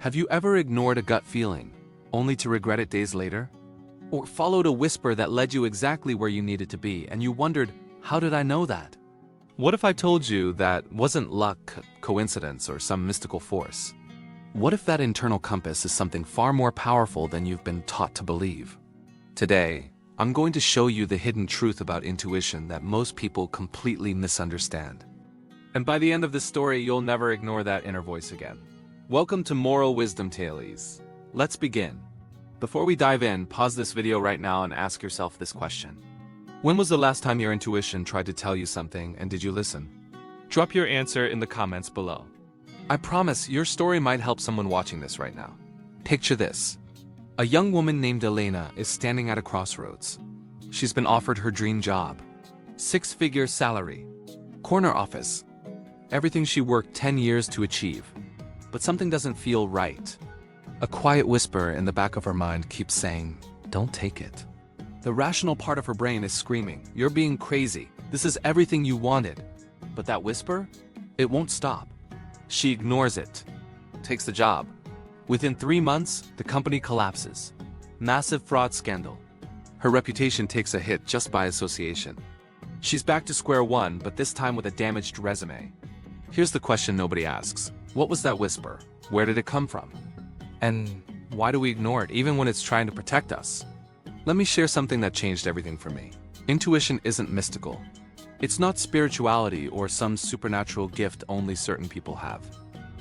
Have you ever ignored a gut feeling, only to regret it days later? Or followed a whisper that led you exactly where you needed to be, and you wondered, how did I know that? What if I told you that wasn't luck, coincidence, or some mystical force? What if that internal compass is something far more powerful than you've been taught to believe? Today, I'm going to show you the hidden truth about intuition that most people completely misunderstand. And by the end of this story, you'll never ignore that inner voice again. Welcome to Moral Wisdom Tales. Let's begin. Before we dive in, pause this video right now and ask yourself this question. When was the last time your intuition tried to tell you something, and did you listen? Drop your answer in the comments below. I promise your story might help someone watching this right now. Picture this. A young woman named Elena is standing at a crossroads. She's been offered her dream job. 6-figure salary. Corner office. Everything she worked 10 years to achieve. But something doesn't feel right. A quiet whisper in the back of her mind keeps saying, "Don't take it." The rational part of her brain is screaming, "You're being crazy. This is everything you wanted." But that whisper? It won't stop. She ignores it. Takes the job. Within 3 months, the company collapses. Massive fraud scandal. Her reputation takes a hit just by association. She's back to square one, but this time with a damaged resume. Here's the question nobody asks. What was that whisper? Where did it come from? And why do we ignore it, even when it's trying to protect us? Let me share something that changed everything for me. Intuition isn't mystical. It's not spirituality or some supernatural gift only certain people have.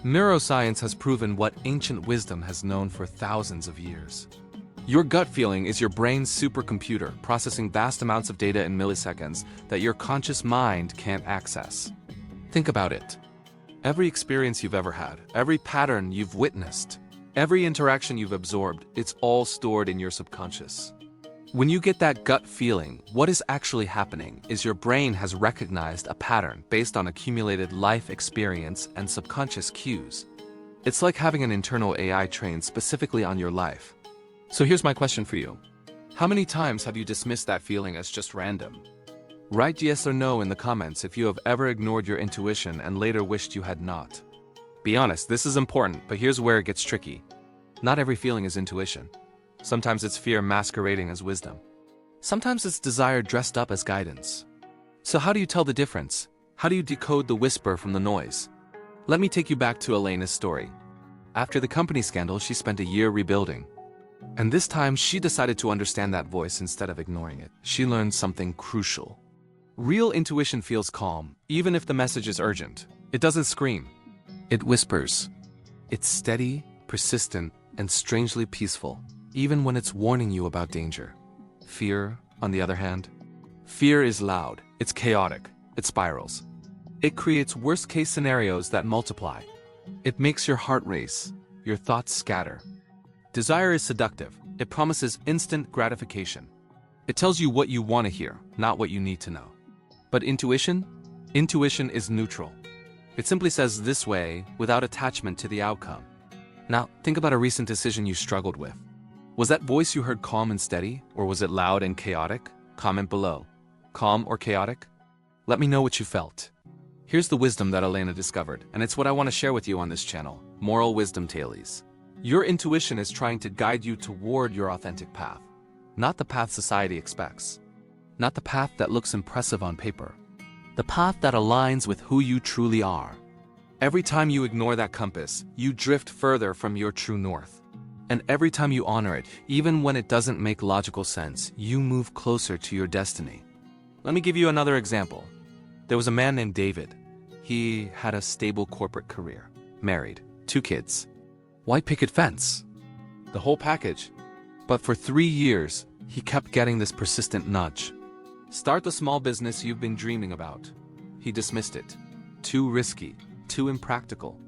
Neuroscience has proven what ancient wisdom has known for thousands of years. Your gut feeling is your brain's supercomputer processing vast amounts of data in milliseconds that your conscious mind can't access. Think about it. Every experience you've ever had, every pattern you've witnessed, every interaction you've absorbed, it's all stored in your subconscious. When you get that gut feeling, what is actually happening is your brain has recognized a pattern based on accumulated life experience and subconscious cues. It's like having an internal AI trained specifically on your life. So here's my question for you. How many times have you dismissed that feeling as just random? Write yes or no in the comments if you have ever ignored your intuition and later wished you had not. Be honest, this is important, but here's where it gets tricky. Not every feeling is intuition. Sometimes it's fear masquerading as wisdom. Sometimes it's desire dressed up as guidance. So how do you tell the difference? How do you decode the whisper from the noise? Let me take you back to Elena's story. After the company scandal, she spent a year rebuilding. And this time, she decided to understand that voice instead of ignoring it. She learned something crucial. Real intuition feels calm, even if the message is urgent. It doesn't scream. It whispers. It's steady, persistent, and strangely peaceful, even when it's warning you about danger. Fear, on the other hand. Fear is loud, it's chaotic, it spirals. It creates worst-case scenarios that multiply. It makes your heart race, your thoughts scatter. Desire is seductive. It promises instant gratification. It tells you what you want to hear, not what you need to know. But intuition? Intuition is neutral. It simply says this way without attachment to the outcome. Now, think about a recent decision you struggled with. Was that voice you heard calm and steady, or was it loud and chaotic? Comment below. Calm or chaotic? Let me know what you felt. Here's the wisdom that Elena discovered, and it's what I want to share with you on this channel. Moral Wisdom Tales. Your intuition is trying to guide you toward your authentic path. Not the path society expects. Not the path that looks impressive on paper. The path that aligns with who you truly are. Every time you ignore that compass, you drift further from your true north. And every time you honor it, even when it doesn't make logical sense, you move closer to your destiny. Let me give you another example. There was a man named David. He had a stable corporate career, married, 2 kids. White picket fence. The whole package. But for 3 years, he kept getting this persistent nudge. Start the small business you've been dreaming about. He dismissed it. Too risky, too impractical.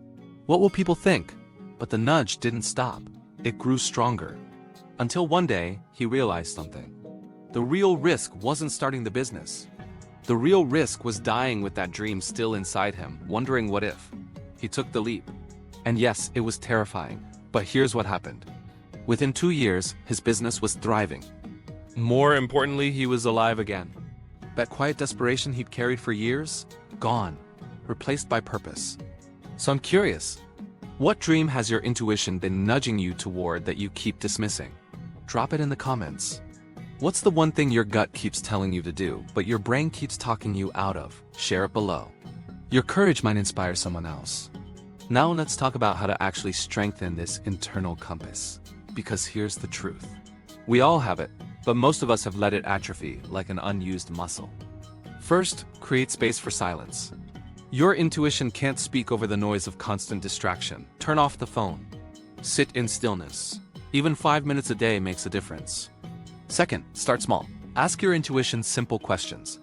What will people think? But the nudge didn't stop. It grew stronger. Until one day, he realized something. The real risk wasn't starting the business. The real risk was dying with that dream still inside him, wondering what if. He took the leap. And yes, it was terrifying, but here's what happened. Within 2 years, his business was thriving. More importantly, he was alive again. That quiet desperation he'd carried for years, gone, replaced by purpose. So I'm curious, What dream has your intuition been nudging you toward that you keep dismissing? Drop it in the comments. What's the one thing your gut keeps telling you to do, but your brain keeps talking you out of? Share it below. Your courage might inspire someone else. Now let's talk about how to actually strengthen this internal compass. Because here's the truth. We all have it, but most of us have let it atrophy like an unused muscle. First, create space for silence. Your intuition can't speak over the noise of constant distraction. Turn off the phone. Sit in stillness. Even 5 minutes a day makes a difference. Second, start small. Ask your intuition simple questions.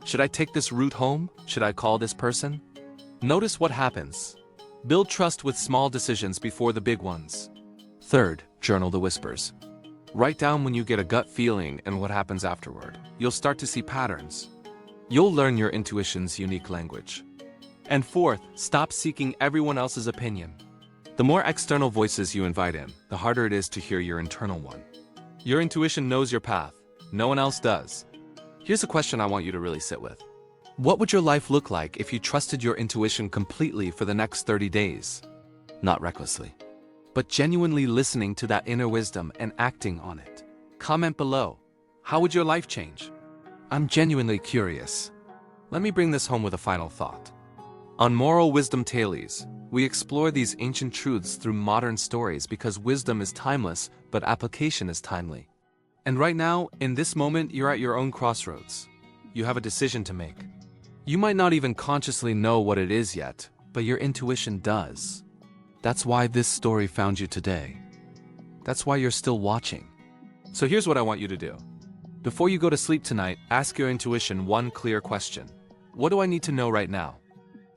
Should I take this route home? Should I call this person? Notice what happens. Build trust with small decisions before the big ones. Third, journal the whispers. Write down when you get a gut feeling and what happens afterward. You'll start to see patterns. You'll learn your intuition's unique language. And fourth, stop seeking everyone else's opinion. The more external voices you invite in, the harder it is to hear your internal one. Your intuition knows your path. No one else does. Here's a question I want you to really sit with. What would your life look like if you trusted your intuition completely for the next 30 days? Not recklessly, but genuinely listening to that inner wisdom and acting on it. Comment below. How would your life change? I'm genuinely curious. Let me bring this home with a final thought. On Moral Wisdom Tales, we explore these ancient truths through modern stories because wisdom is timeless, but application is timely. And right now, in this moment, you're at your own crossroads. You have a decision to make. You might not even consciously know what it is yet, but your intuition does. That's why this story found you today. That's why you're still watching. So here's what I want you to do. Before you go to sleep tonight, ask your intuition one clear question. What do I need to know right now?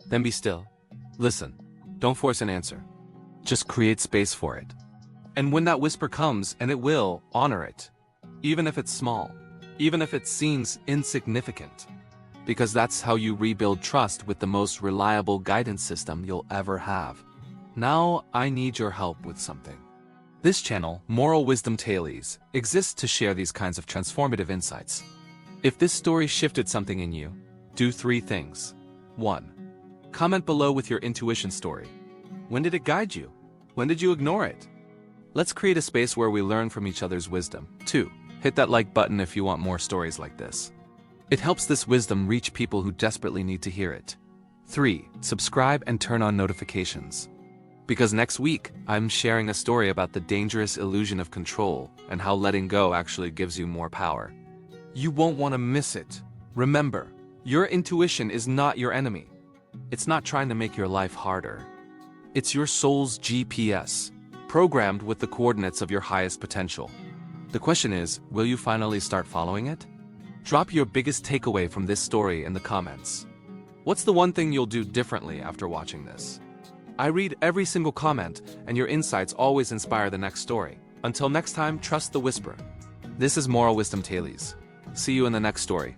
Then be still. Listen. Don't force an answer. Just create space for it. And when that whisper comes, and it will, honor it. Even if it's small. Even if it seems insignificant. Because that's how you rebuild trust with the most reliable guidance system you'll ever have. Now, I need your help with something. This channel, Moral Wisdom Tales, exists to share these kinds of transformative insights. If this story shifted something in you, do 3 things. 1. Comment below with your intuition story. When did it guide you? When did you ignore it? Let's create a space where we learn from each other's wisdom. 2. Hit that like button if you want more stories like this. It helps this wisdom reach people who desperately need to hear it. 3. Subscribe and turn on notifications. Because next week, I'm sharing a story about the dangerous illusion of control and how letting go actually gives you more power. You won't want to miss it. Remember, your intuition is not your enemy. It's not trying to make your life harder. It's your soul's GPS, programmed with the coordinates of your highest potential. The question is, will you finally start following it? Drop your biggest takeaway from this story in the comments. What's the one thing you'll do differently after watching this? I read every single comment, and your insights always inspire the next story. Until next time, trust the whisper. This is Moral Wisdom Tales. See you in the next story.